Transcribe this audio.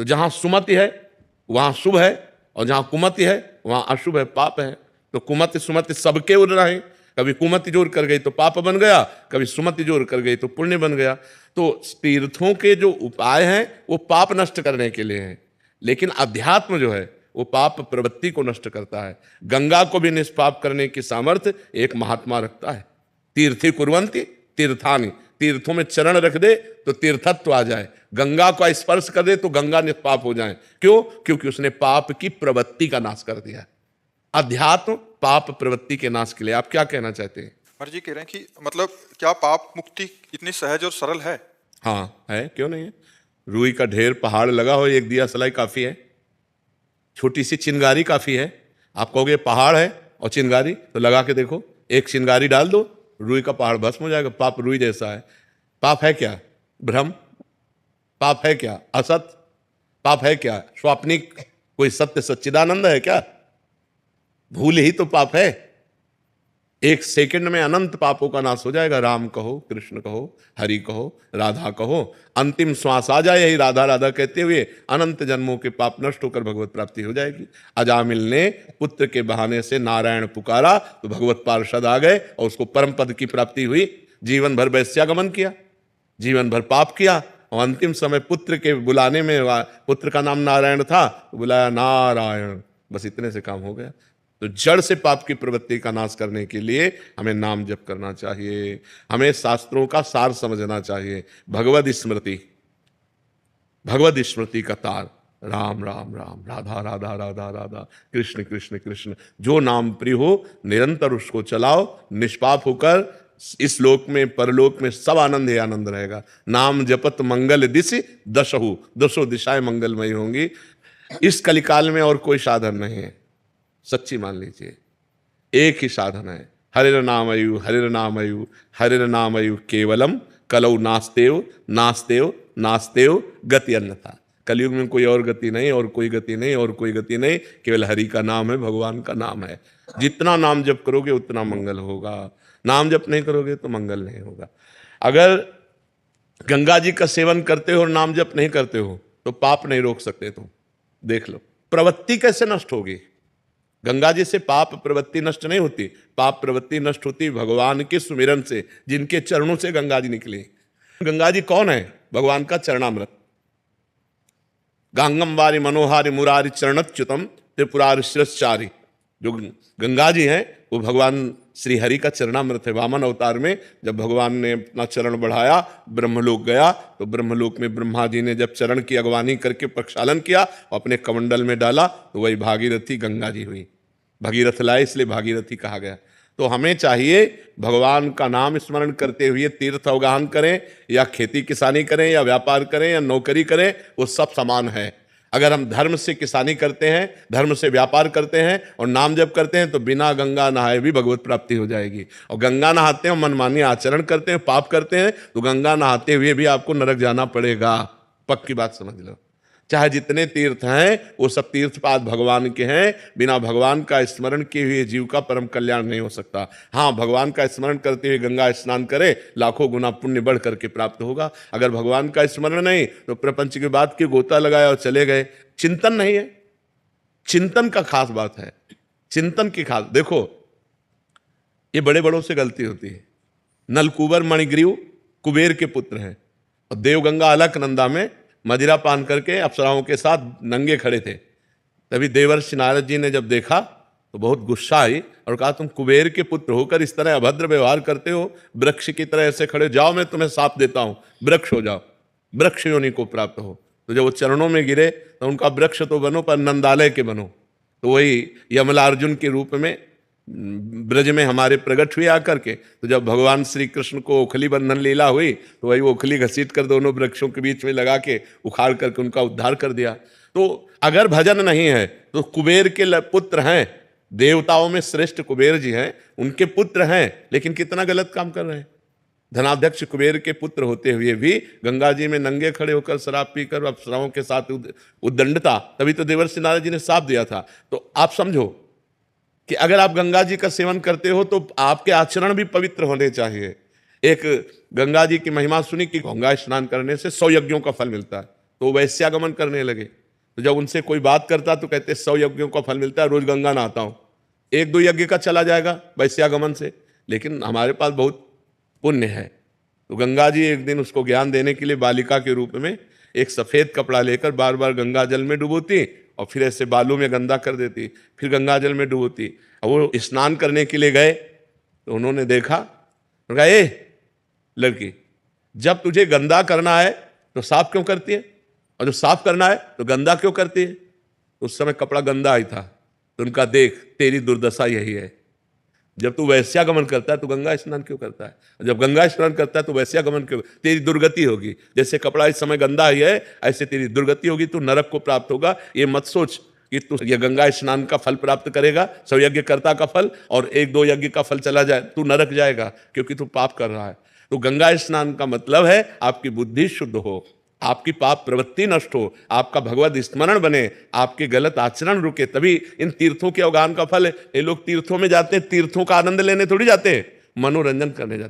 तो जहां सुमति है वहां शुभ है, और जहां कुमति है वहां अशुभ है, पाप है। तो कुमति सुमति सबके उड़ रहे हैं, कभी कुमति जोर कर गई तो पाप बन गया, कभी सुमति जोर कर गई तो पुण्य बन गया। तो तीर्थों के जो उपाय हैं वो पाप नष्ट करने के लिए हैं, लेकिन अध्यात्म जो है वो पाप प्रवृत्ति को नष्ट करता है। गंगा को भी निष्पाप करने की सामर्थ्य एक महात्मा रखता है। तीर्थी कुर्वन्ति तीर्थानि, तीर्थों में चरण रख दे तो तीर्थत्व आ जाए, गंगा को स्पर्श कर दे तो गंगा निष्पाप हो जाए। क्यों? क्योंकि उसने पाप की प्रवृत्ति का नाश कर दिया। अध्यात्म पाप प्रवृत्ति के नाश के लिए। आप क्या कहना चाहते हैं? महाराज जी कह रहे हैं कि मतलब क्या पाप मुक्ति इतनी सहज और सरल है? हाँ है, क्यों नहीं है। रुई का ढेर पहाड़ लगा हो, एक दिया सलाई काफी है, छोटी सी चिंगारी काफी है। आप कहोगे पहाड़ है और चिंगारी, तो लगा के देखो, एक चिंगारी डाल दो, रुई का पहाड़ भस्म हो जाएगा। पाप रुई जैसा है। पाप है क्या? भ्रम। पाप है क्या? असत। पाप है क्या? स्वाप्निक। कोई सत्य सच्चिदानंद है क्या? भूल ही तो पाप है। एक सेकंड में अनंत पापों का नाश हो जाएगा। राम कहो, कृष्ण कहो, हरि कहो, राधा कहो, अंतिम श्वास आ जाए यही राधा राधा कहते हुए अनंत जन्मों के पाप नष्ट होकर भगवत प्राप्ति हो जाएगी। अजामिल ने पुत्र के बहाने से नारायण पुकारा तो भगवत पार्षद आ गए और उसको परम पद की प्राप्ति हुई। जीवन भर वैश्यागमन किया, जीवन भर पाप किया, और अंतिम समय पुत्र के बुलाने में, पुत्र का नाम नारायण था, बुलाया नारायण, बस इतने से काम हो गया। तो जड़ से पाप की प्रवृत्ति का नाश करने के लिए हमें नाम जप करना चाहिए, हमें शास्त्रों का सार समझना चाहिए। भगवद स्मृति, भगवद स्मृति का तार, राम राम राम, राधा राधा राधा राधा, कृष्ण कृष्ण कृष्ण। जो नाम प्रिय हो निरंतर उसको चलाओ, निष्पाप होकर इस लोक में परलोक में सब आनंद ही आनंद रहेगा। नाम जपत मंगल दिशि दशहु, दसों दिशाएं मंगलमयी होंगी। इस कलिकाल में और कोई साधन नहीं है, सच्ची मान लीजिए, एक ही साधन है, हरिर नामयु हरिर नामयु हरिर नामयु केवलम कलौ नास्तेव नास्तेव नास्तेव गति अन्यथा। कलयुग में कोई और गति नहीं, और कोई गति नहीं, और कोई गति नहीं, केवल हरि का नाम है, भगवान का नाम है। जितना नाम जप करोगे उतना मंगल होगा, नाम जप नहीं करोगे तो मंगल नहीं होगा। अगर गंगा जी का सेवन करते हो और नाम जप नहीं करते हो तो पाप नहीं रोक सकते। तुम देख लो प्रवृत्ति कैसे नष्ट होगी। गंगा जी से पाप प्रवृत्ति नष्ट नहीं होती, पाप प्रवृत्ति नष्ट होती भगवान के सुमिरन से, जिनके चरणों से गंगा जी निकली। गंगा जी कौन है? भगवान का चरणामृत। गांगम वारी मनोहारी मुरारी चरणच्युतम त्रिपुरारि शिरश्चारी। जो गंगा जी हैं वो भगवान श्री हरि का चरणामृत है। वामन अवतार में जब भगवान ने अपना चरण बढ़ाया, ब्रह्मलोक गया, तो ब्रह्मलोक में ब्रह्मा जी ने जब चरण की अगवानी करके प्रक्षालन किया और अपने कमंडल में डाला तो वही भागीरथी गंगा जी हुई। भगीरथ लाए इसलिए भागीरथी कहा गया। तो हमें चाहिए भगवान का नाम स्मरण करते हुए तीर्थ अवगाहन करें, या खेती किसानी करें, या व्यापार करें, या नौकरी करें, वो सब समान है। अगर हम धर्म से किसानी करते हैं, धर्म से व्यापार करते हैं और नाम जप करते हैं तो बिना गंगा नहाए भी भगवत प्राप्ति हो जाएगी। और गंगा नहाते हैं, मनमानी आचरण करते हैं, पाप करते हैं, तो गंगा नहाते हुए भी आपको नरक जाना पड़ेगा। पक्की बात समझ लो। चाहे जितने तीर्थ हैं वो सब तीर्थपाद भगवान के हैं, बिना भगवान का स्मरण किए हुए जीव का परम कल्याण नहीं हो सकता। हाँ, भगवान का स्मरण करते हुए गंगा स्नान करे, लाखों गुना पुण्य बढ़ करके प्राप्त होगा। अगर भगवान का स्मरण नहीं तो प्रपंच की बात की गोता लगाया और चले गए। चिंतन नहीं है, चिंतन का खास बात है, चिंतन की खास। देखो ये बड़े बड़ों से गलती होती है। नलकुबर मणिग्रीव कुबेर के पुत्र हैं, और देवगंगा अलकनंदा में मदिरा पान करके अप्सराओं के साथ नंगे खड़े थे। तभी देवर्षि नारद जी ने जब देखा तो बहुत गुस्सा आई और कहा, तुम कुबेर के पुत्र होकर इस तरह अभद्र व्यवहार करते हो, वृक्ष की तरह ऐसे खड़े, जाओ मैं तुम्हें साप देता हूं, वृक्ष हो जाओ, वृक्ष योनि को प्राप्त हो। तो जब वो चरणों में गिरे तो उनका वृक्ष तो बनो पर नंदालय के बनो। तो वही यमलार्जुन के रूप में ब्रज में हमारे प्रकट हुए आकर के। तो जब भगवान श्री कृष्ण को ओखली बंधन लीला हुई तो वही ओखली घसीट कर दोनों वृक्षों के बीच में लगा के उखाड़ करके उनका उद्धार कर दिया। तो अगर भजन नहीं है तो कुबेर के पुत्र हैं, देवताओं में श्रेष्ठ कुबेर जी हैं, उनके पुत्र हैं, लेकिन कितना गलत काम कर रहे हैं। धनाध्यक्ष कुबेर के पुत्र होते हुए भी गंगा जी में नंगे खड़े होकर शराब पीकर अप्सराओं के साथ उद्दंडता, तभी तो देवर्षि नारद जी ने शाप दिया था। तो आप समझो कि अगर आप गंगा जी का सेवन करते हो तो आपके आचरण भी पवित्र होने चाहिए। एक गंगा जी की महिमा सुनी कि गंगा स्नान करने से 100 यज्ञों का फल मिलता है। तो वो वैश्यागमन करने लगे। तो जब उनसे कोई बात करता तो कहते 100 यज्ञों का फल मिलता है, रोज गंगा नहाता हूँ। 1-2 यज्ञ का चला जाएगा वैश्यागमन से, लेकिन हमारे पास बहुत पुण्य है। तो गंगा जी एक दिन उसको ज्ञान देने के लिए बालिका के रूप में एक सफेद कपड़ा लेकर बार बार गंगा जल में डुबोती और फिर ऐसे बालों में गंदा कर देती, फिर गंगा जल में डुबोती। और वो स्नान करने के लिए गए तो उन्होंने देखा, कहा ए लड़की, जब तुझे गंदा करना है तो साफ क्यों करती है, और जो साफ करना है तो गंदा क्यों करती है। उस समय कपड़ा गंदा ही था। तो उनका देख तेरी दुर्दशा यही है, जब तू वैश्यागमन करता है तो गंगा स्नान क्यों करता है, जब गंगा स्नान करता है तो वैश्यागमन क्यों, तेरी दुर्गति होगी। जैसे कपड़ा इस समय गंदा ही है ऐसे तेरी दुर्गति होगी, तू नरक को प्राप्त होगा। ये मत सोच कि तू ये गंगा स्नान का फल प्राप्त करेगा, 100 यज्ञ कर्ता का फल, और 1-2 यज्ञ का फल चला जाए, तू नरक जाएगा क्योंकि तू पाप कर रहा है। तो गंगा स्नान का मतलब है आपकी बुद्धि शुद्ध हो, आपकी पाप प्रवृत्ति नष्ट हो, आपका भगवत स्मरण बने, आपके गलत आचरण रुके, तभी इन तीर्थों के अवगाहन का फल है। ये लोग तीर्थों में जाते हैं, तीर्थों का आनंद लेने थोड़ी जाते हैं, मनोरंजन करने जाते हैं।